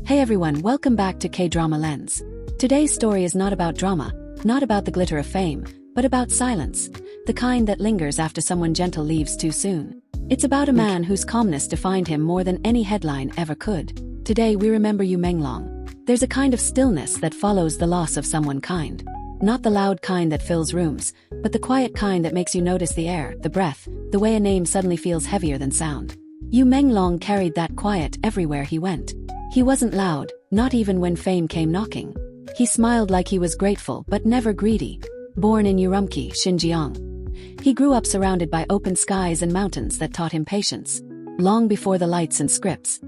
Hey everyone, welcome back to K-Drama Lens. Today's story is not about drama, not about the glitter of fame, but about silence, the kind that lingers after someone gentle leaves too soon. It's about a man whose calmness defined him more than any headline ever could. Today we remember you Mang. There's a kind of stillness that follows the loss of someone kind. Not the loud kind that fills rooms, but the quiet kind that makes you notice the air, the breath, the way a name suddenly feels heavier than sound. Mang carried that quiet everywhere he went. He wasn't loud, not even when fame came knocking. He smiled like he was grateful but never greedy. Born in Urumqi, Xinjiang, he grew up surrounded by open skies and mountains that taught him patience. Long before the lights and scripts,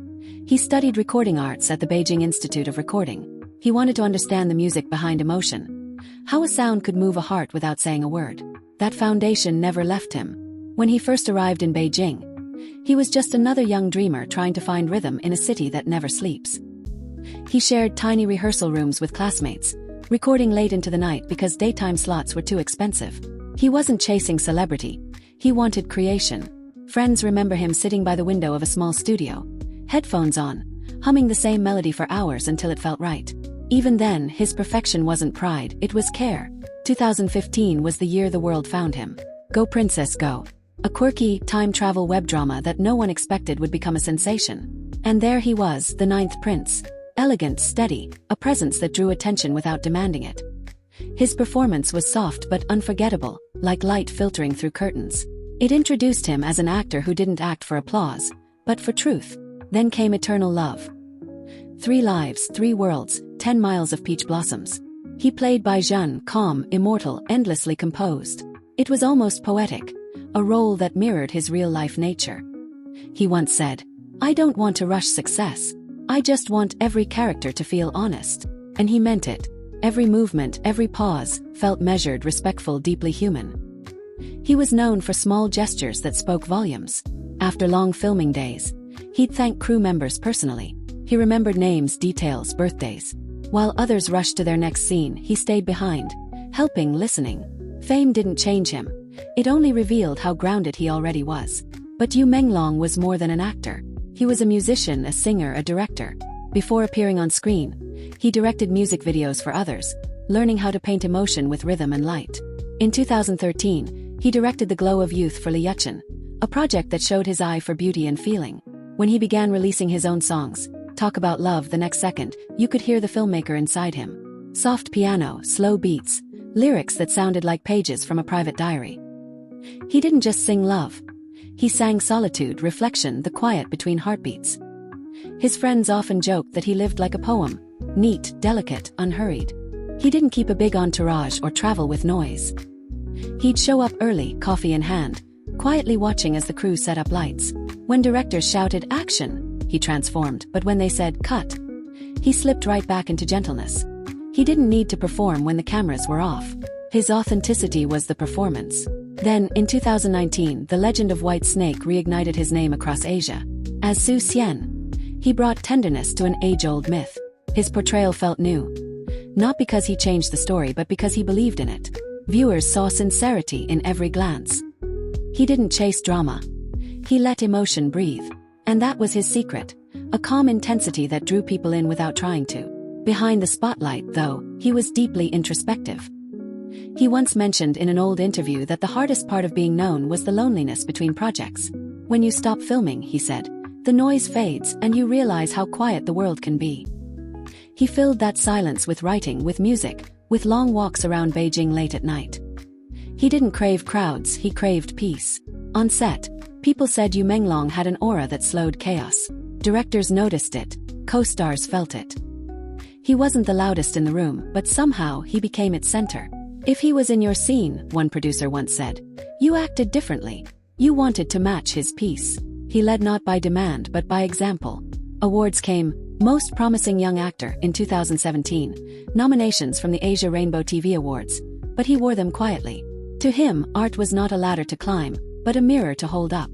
he studied recording arts at the Beijing Institute of Recording. He wanted to understand the music behind emotion, how a sound could move a heart without saying a word. That foundation never left him. When he first arrived in Beijing, he was just another young dreamer trying to find rhythm in a city that never sleeps. He shared tiny rehearsal rooms with classmates, recording late into the night because daytime slots were too expensive. He wasn't chasing celebrity, he wanted creation. Friends remember him sitting by the window of a small studio, headphones on, humming the same melody for hours until it felt right. Even then, his perfection wasn't pride, it was care. 2015 was the year the world found him. Go Princess Go! A quirky, time-travel web drama that no one expected would become a sensation. And there he was, the ninth prince. Elegant, steady, a presence that drew attention without demanding it. His performance was soft but unforgettable, like light filtering through curtains. It introduced him as an actor who didn't act for applause, but for truth. Then came Eternal Love. 3 lives, 3 worlds, 10 miles of peach blossoms. He played Baijan, calm, immortal, endlessly composed. It was almost poetic, a role that mirrored his real-life nature. He once said, "I don't want to rush success. I just want every character to feel honest." And he meant it. Every movement, every pause, felt measured, respectful, deeply human. He was known for small gestures that spoke volumes. After long filming days, he'd thank crew members personally. He remembered names, details, birthdays. While others rushed to their next scene, he stayed behind, helping, listening. Fame didn't change him. It only revealed how grounded he already was. But Mang was more than an actor. He was a musician, a singer, a director. Before appearing on screen, he directed music videos for others, learning how to paint emotion with rhythm and light. In 2013, he directed The Glow of Youth for Li Yuchen, a project that showed his eye for beauty and feeling. When he began releasing his own songs, Talk About Love the next second, you could hear the filmmaker inside him. Soft piano, slow beats, lyrics that sounded like pages from a private diary. He didn't just sing love. He sang solitude, reflection, the quiet between heartbeats. His friends often joked that he lived like a poem, neat, delicate, unhurried. He didn't keep a big entourage or travel with noise. He'd show up early, coffee in hand, quietly watching as the crew set up lights. When directors shouted, "Action!" he transformed, but when they said, "Cut!" he slipped right back into gentleness. He didn't need to perform when the cameras were off. His authenticity was the performance. Then, in 2019, the legend of White Snake reignited his name across Asia. As Su Xian, he brought tenderness to an age-old myth. His portrayal felt new. Not because he changed the story, but because he believed in it. Viewers saw sincerity in every glance. He didn't chase drama. He let emotion breathe. And that was his secret. A calm intensity that drew people in without trying to. Behind the spotlight, though, he was deeply introspective. He once mentioned in an old interview that the hardest part of being known was the loneliness between projects. When you stop filming, he said, the noise fades and you realize how quiet the world can be. He filled that silence with writing, with music, with long walks around Beijing late at night. He didn't crave crowds, he craved peace. On set, people said Mang had an aura that slowed chaos. Directors noticed it, co-stars felt it. He wasn't the loudest in the room, but somehow he became its center. If he was in your scene, one producer once said, you acted differently. You wanted to match his piece. He led not by demand but by example. Awards came, Most Promising Young Actor in 2017, nominations from the Asia Rainbow TV Awards, but he wore them quietly. To him, art was not a ladder to climb, but a mirror to hold up.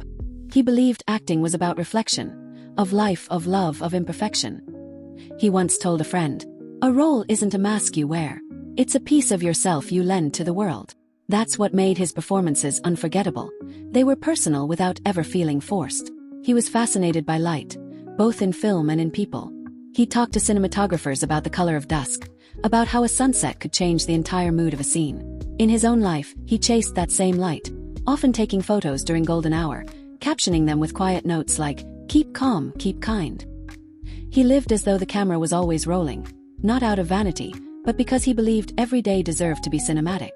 He believed acting was about reflection, of life, of love, of imperfection. He once told a friend, a role isn't a mask you wear. It's a piece of yourself you lend to the world. That's what made his performances unforgettable. They were personal without ever feeling forced. He was fascinated by light, both in film and in people. He talked to cinematographers about the color of dusk, about how a sunset could change the entire mood of a scene. In his own life, he chased that same light, often taking photos during golden hour, captioning them with quiet notes like, "Keep calm, keep kind." He lived as though the camera was always rolling, not out of vanity, but because he believed every day deserved to be cinematic.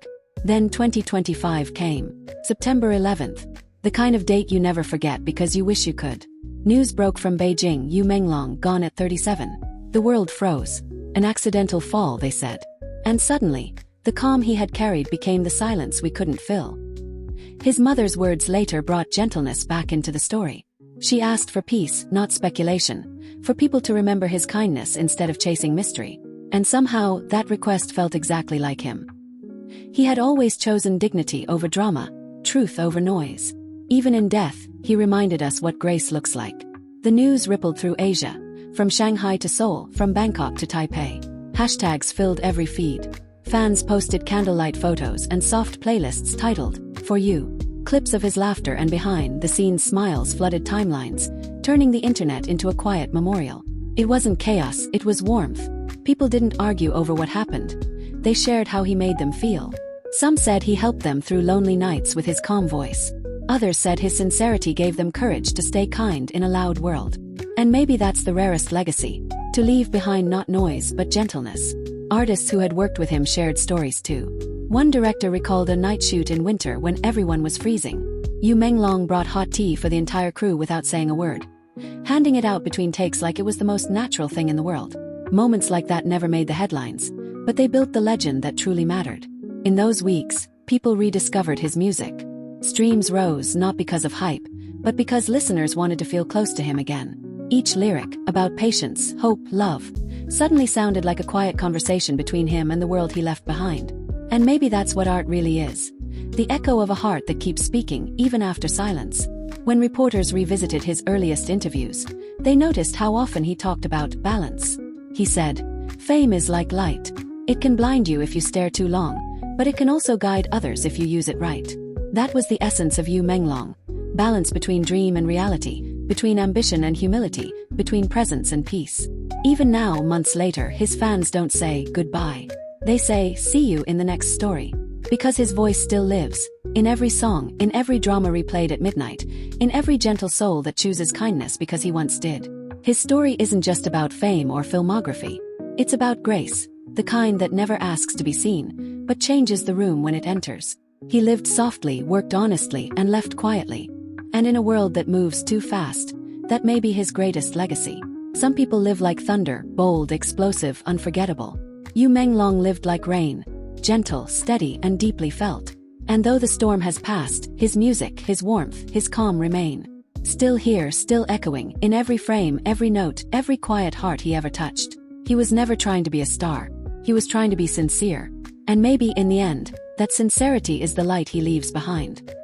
Then 2025 came. September 11th. The kind of date you never forget because you wish you could. News broke from Beijing, Yu Menglong gone at 37. The world froze. An accidental fall, they said. And suddenly, the calm he had carried became the silence we couldn't fill. His mother's words later brought gentleness back into the story. She asked for peace, not speculation, for people to remember his kindness instead of chasing mystery. And somehow, that request felt exactly like him. He had always chosen dignity over drama, truth over noise. Even in death, he reminded us what grace looks like. The news rippled through Asia, from Shanghai to Seoul, from Bangkok to Taipei. Hashtags filled every feed. Fans posted candlelight photos and soft playlists titled, "For You." Clips of his laughter and behind-the-scenes smiles flooded timelines, turning the internet into a quiet memorial. It wasn't chaos, it was warmth. People didn't argue over what happened. They shared how he made them feel. Some said he helped them through lonely nights with his calm voice. Others said his sincerity gave them courage to stay kind in a loud world. And maybe that's the rarest legacy, to leave behind not noise but gentleness. Artists who had worked with him shared stories too. One director recalled a night shoot in winter when everyone was freezing. Yu Menglong brought hot tea for the entire crew without saying a word, handing it out between takes like it was the most natural thing in the world. Moments like that never made the headlines, but they built the legend that truly mattered. In those weeks, people rediscovered his music. Streams rose not because of hype, but because listeners wanted to feel close to him again. Each lyric, about patience, hope, love, suddenly sounded like a quiet conversation between him and the world he left behind. And maybe that's what art really is. The echo of a heart that keeps speaking, even after silence. When reporters revisited his earliest interviews, they noticed how often he talked about balance. He said, "Fame is like light. It can blind you if you stare too long, but it can also guide others if you use it right." That was the essence of Yu Menglong. Balance between dream and reality, between ambition and humility, between presence and peace. Even now, months later, his fans don't say goodbye. They say, "See you in the next story." Because his voice still lives, in every song, in every drama replayed at midnight, in every gentle soul that chooses kindness because he once did. His story isn't just about fame or filmography. It's about grace, the kind that never asks to be seen, but changes the room when it enters. He lived softly, worked honestly, and left quietly. And in a world that moves too fast, that may be his greatest legacy. Some people live like thunder, bold, explosive, unforgettable. Yu Menglong lived like rain, gentle, steady, and deeply felt. And though the storm has passed, his music, his warmth, his calm remain. Still here, still echoing, in every frame, every note, every quiet heart he ever touched. He was never trying to be a star. He was trying to be sincere. And maybe, in the end, that sincerity is the light he leaves behind.